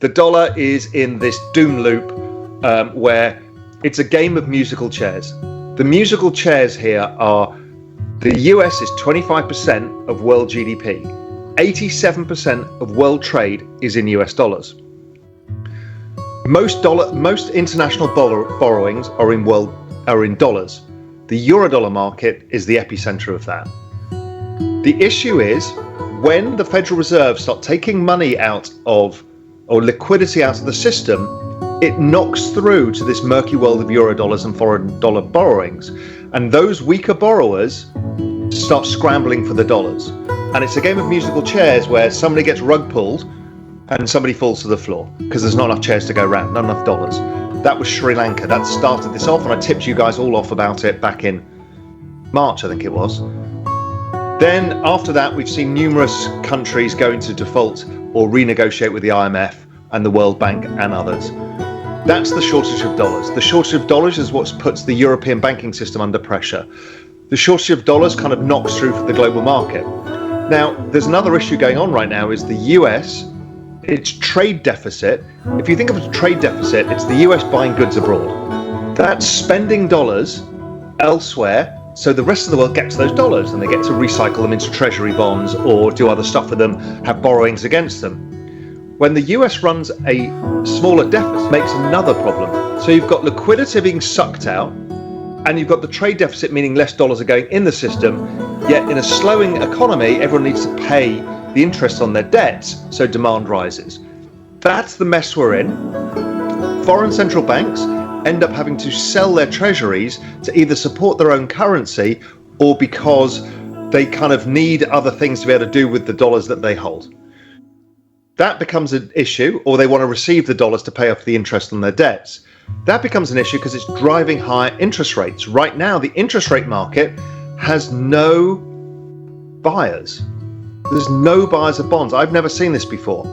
The dollar is in this doom loop where it's a game of musical chairs. The musical chairs here are the US is 25% of world GDP. 87% of world trade is in US dollars. Most international borrowings are in dollars. The eurodollar market is the epicenter of that. The issue is when the Federal Reserve start taking money out of, or liquidity out of the system, it knocks through to this murky world of eurodollars and foreign dollar borrowings. And those weaker borrowers start scrambling for the dollars. And it's a game of musical chairs where somebody gets rug pulled and somebody falls to the floor because there's not enough chairs to go around, not enough dollars. That was Sri Lanka. That started this off, and I tipped you guys all off about it back in March, I think it was. Then after that, we've seen numerous countries go into default or renegotiate with the IMF and the World Bank and others. That's the shortage of dollars. The shortage of dollars is what puts the European banking system under pressure. The shortage of dollars kind of knocks through for the global market. Now, there's another issue going on right now is the US, its trade deficit. If you think of a trade deficit, it's the US buying goods abroad. That's spending dollars elsewhere so the rest of the world gets those dollars and they get to recycle them into treasury bonds or do other stuff with them, have borrowings against them. When the US runs a smaller deficit, it makes another problem. So you've got liquidity being sucked out, and you've got the trade deficit, meaning less dollars are going in the system, yet in a slowing economy, everyone needs to pay the interest on their debts, so demand rises. That's the mess we're in. Foreign central banks end up having to sell their treasuries to either support their own currency or because they kind of need other things to be able to do with the dollars that they hold. That becomes an issue, or they want to receive the dollars to pay off the interest on their debts. That becomes an issue because it's driving higher interest rates. Right now, the interest rate market has no buyers. There's no buyers of bonds. I've never seen this before.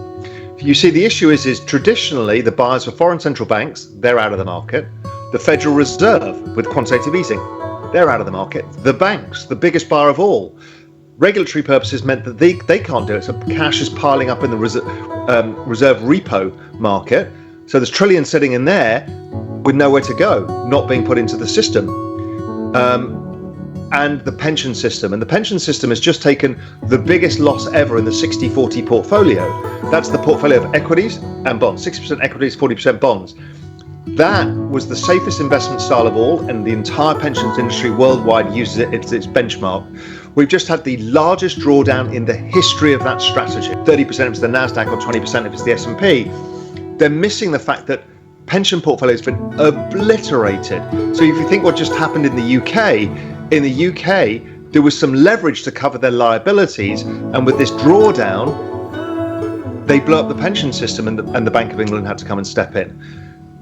You see, the issue is traditionally the buyers for foreign central banks, they're out of the market. The Federal Reserve with quantitative easing, they're out of the market. The banks, the biggest buyer of all. Regulatory purposes meant that they can't do it. So cash is piling up in the reserve repo market. So there's trillions sitting in there with nowhere to go, not being put into the system. And the pension system. And the pension system has just taken the biggest loss ever in the 60-40 portfolio. That's the portfolio of equities and bonds, 60% equities, 40% bonds. That was the safest investment style of all, and the entire pensions industry worldwide uses it. It's its benchmark. We've just had the largest drawdown in the history of that strategy. 30% if it's the NASDAQ or 20% if it's the S&P. They're missing the fact that pension portfolio has been obliterated. So if you think what just happened in the UK, there was some leverage to cover their liabilities, and with this drawdown, they blew up the pension system, and the Bank of England had to come and step in.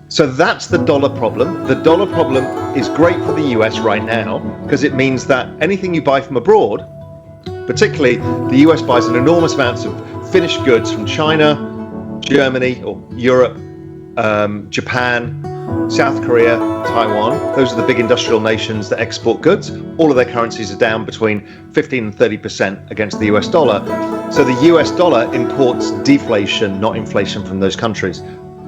So that's the dollar problem. The dollar problem is great for the US right now because it means that anything you buy from abroad, particularly the US buys an enormous amounts of finished goods from China, Germany or Europe, Japan, South Korea, Taiwan. Those are the big industrial nations that export goods. All of their currencies are down between 15 and 30% against the US dollar. So the US dollar imports deflation, not inflation, from those countries.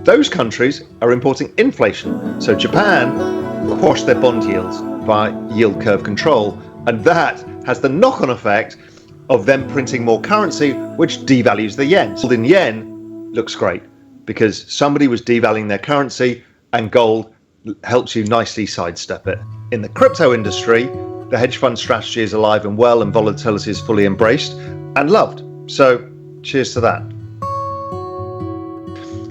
Those countries are importing inflation. So Japan quashed their bond yields by yield curve control, and that has the knock-on effect of them printing more currency, which devalues the yen. Gold in yen looks great because somebody was devaluing their currency, and gold helps you nicely sidestep it. In the crypto industry, the hedge fund strategy is alive and well, and volatility is fully embraced and loved. So cheers to that.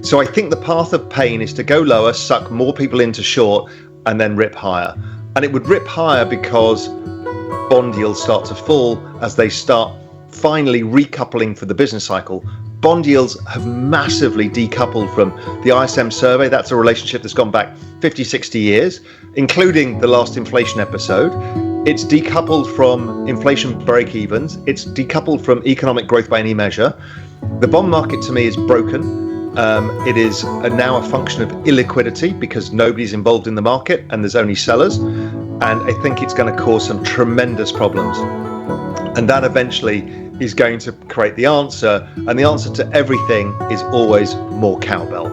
So I think the path of pain is to go lower, suck more people into short, and then rip higher. And it would rip higher because bond yields start to fall as they start finally recoupling for the business cycle. Bond yields have massively decoupled from the ISM survey. That's a relationship that's gone back 50, 60 years, including the last inflation episode. It's decoupled from inflation break-evens. It's decoupled from economic growth by any measure. The bond market, to me, is broken. It is now a function of illiquidity because nobody's involved in the market and there's only sellers. And I think it's going to cause some tremendous problems. And that eventually is going to create the answer, and the answer to everything is always more cowbell.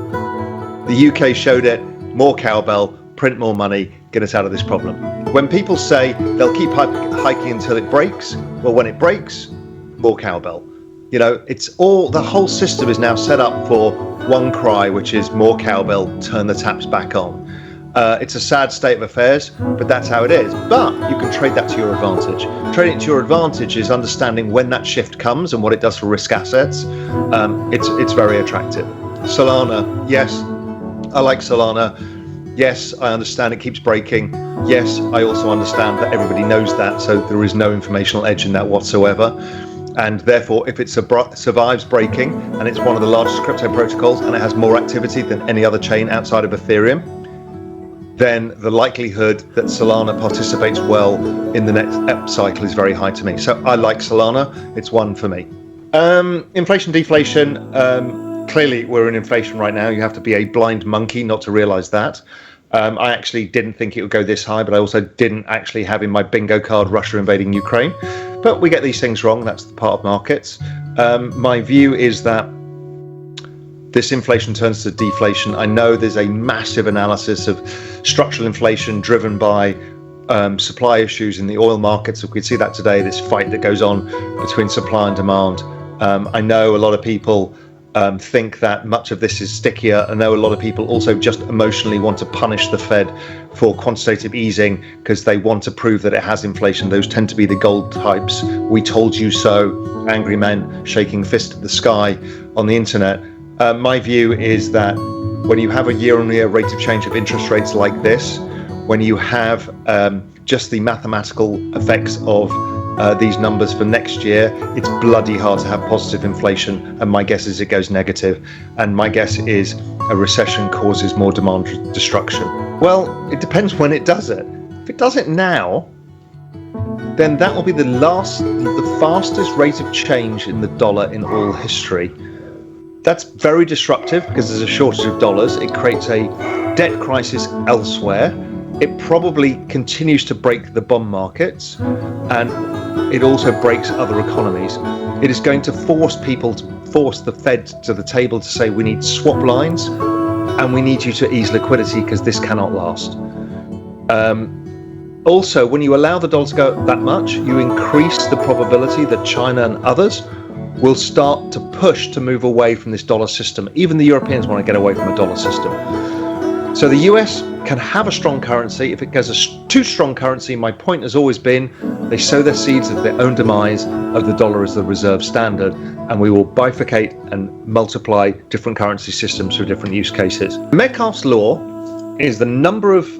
The UK showed it. More cowbell, print more money, get us out of this problem. When people say they'll keep hiking until it breaks, well, when it breaks, more cowbell. It's the whole system is now set up for one cry, which is more cowbell, turn the taps back on. It's a sad state of affairs, but that's how it is. But you can trade that to your advantage. Trading it to your advantage is understanding when that shift comes and what it does for risk assets. It's very attractive. Solana, yes, I like Solana. Yes, I understand it keeps breaking. Yes, I also understand that everybody knows that, so there is no informational edge in that whatsoever. And therefore, if it survives breaking, and it's one of the largest crypto protocols, and it has more activity than any other chain outside of Ethereum, then the likelihood that Solana participates well in the next up cycle is very high to me. So I like Solana. It's one for me. Inflation, deflation. Clearly, we're in inflation right now. You have to be a blind monkey not to realize that. I actually didn't think it would go this high, but I also didn't actually have in my bingo card Russia invading Ukraine. But we get these things wrong. That's the part of markets. My view is that this inflation turns to deflation. I know there's a massive analysis of structural inflation driven by supply issues in the oil markets. We could see that today, this fight that goes on between supply and demand. I know a lot of people think that much of this is stickier. I know a lot of people also just emotionally want to punish the Fed for quantitative easing because they want to prove that it has inflation. Those tend to be the gold types. We told you so, angry men shaking fist at the sky on the internet. My view is that when you have a year-on-year rate of change of interest rates like this, when you have just the mathematical effects of these numbers for next year, it's bloody hard to have positive inflation, and my guess is it goes negative, and my guess is a recession causes more demand destruction. Well, it depends when it does it. If it does it now, then that will be the fastest rate of change in the dollar in all history. That's very disruptive because there's a shortage of dollars. It creates a debt crisis elsewhere. It probably continues to break the bond markets, and it also breaks other economies. It is going to force the Fed to the table to say we need swap lines and we need you to ease liquidity because this cannot last. Also, when you allow the dollar to go that much, you increase the probability that China and others will start to push to move away from this dollar system. Even the Europeans want to get away from a dollar system. So the US can have a strong currency. If it goes a too strong currency, my point has always been they sow their seeds of their own demise of the dollar as the reserve standard, and we will bifurcate and multiply different currency systems for different use cases. Metcalfe's law is the number of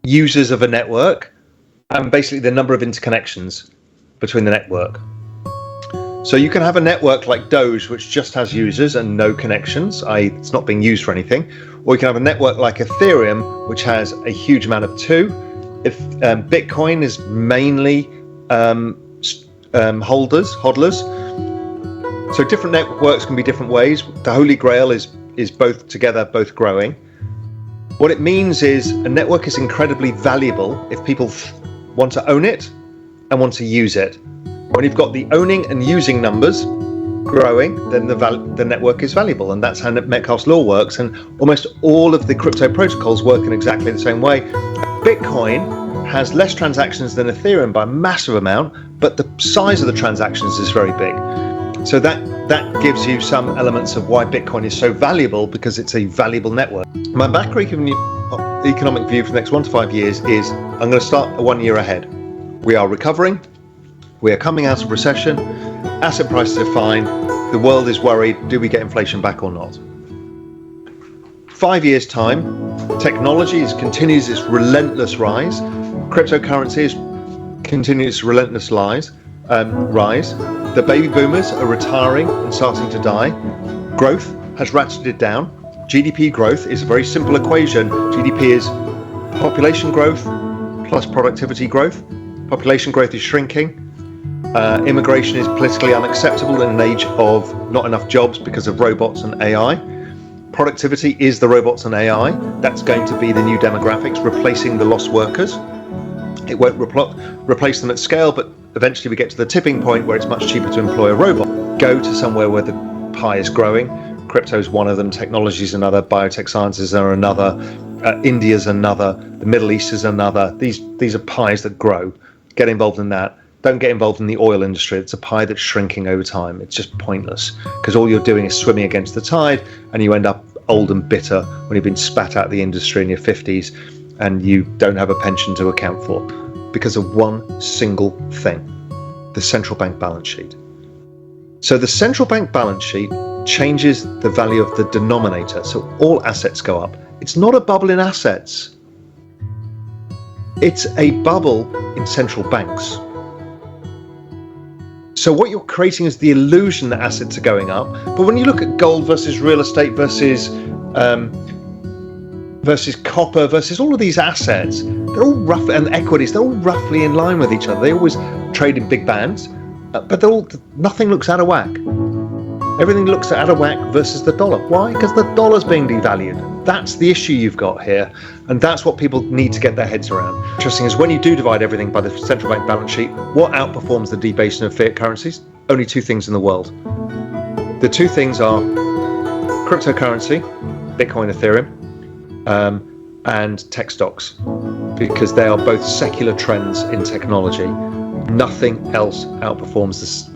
users of a network and basically the number of interconnections between the network. So you can have a network like Doge, which just has users and no connections, i.e. it's not being used for anything. Or you can have a network like Ethereum, which has a huge amount of two. If Bitcoin is mainly hodlers. So different networks can be different ways. The Holy Grail is both together, both growing. What it means is a network is incredibly valuable if people want to own it and want to use it. When you've got the owning and using numbers growing, then the network is valuable, and that's how Metcalfe's law works. And almost all of the crypto protocols work in exactly the same way. Bitcoin has less transactions than Ethereum by a massive amount, but the size of the transactions is very big. So that gives you some elements of why Bitcoin is so valuable, because it's a valuable network. My macroeconomic view for the next 1 to 5 years is I'm going to start 1 year ahead. We are recovering. We are coming out of recession. Asset prices are fine. The world is worried. Do we get inflation back or not? 5 years' time, technology continues its relentless rise. Cryptocurrencies continue its relentless rise. The baby boomers are retiring and starting to die. Growth has ratcheted down. GDP growth is a very simple equation. GDP is population growth plus productivity growth. Population growth is shrinking. Immigration is politically unacceptable in an age of not enough jobs because of robots and AI. Productivity is the robots and AI. That's going to be the new demographics, replacing the lost workers. It won't replace them at scale, but eventually we get to the tipping point where it's much cheaper to employ a robot. Go to somewhere where the pie is growing. Crypto is one of them, technology is another, biotech sciences are another, India's another, the Middle East is another. These are pies that grow. Get involved in that. Don't get involved in the oil industry. It's a pie that's shrinking over time. It's just pointless because all you're doing is swimming against the tide, and you end up old and bitter when you've been spat out of the industry in your 50s and you don't have a pension to account for because of one single thing: the central bank balance sheet. So the central bank balance sheet changes the value of the denominator, so all assets go up. It's not a bubble in assets. It's a bubble in central banks. So what you're creating is the illusion that assets are going up. But when you look at gold versus real estate versus copper versus all of these assets, they're all roughly, and equities, they're all roughly in line with each other. They always trade in big bands, but nothing looks out of whack. Everything looks out of whack versus the dollar. Why? Because the dollar's being devalued. That's the issue you've got here, and that's what people need to get their heads around. Interesting is when you do divide everything by the central bank balance sheet, what outperforms the debasing of fiat currencies? Only two things in the world. The two things are cryptocurrency, Bitcoin, Ethereum, and tech stocks, because they are both secular trends in technology. Nothing else outperforms the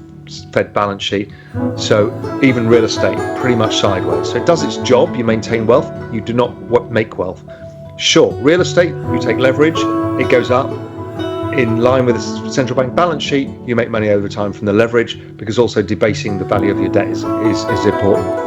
Fed balance sheet. So even real estate, pretty much sideways. So it does its job. You maintain wealth. You do not make wealth. Sure, real estate, you take leverage, it goes up. In line with the central bank balance sheet, you make money over time from the leverage, because also debasing the value of your debt is important.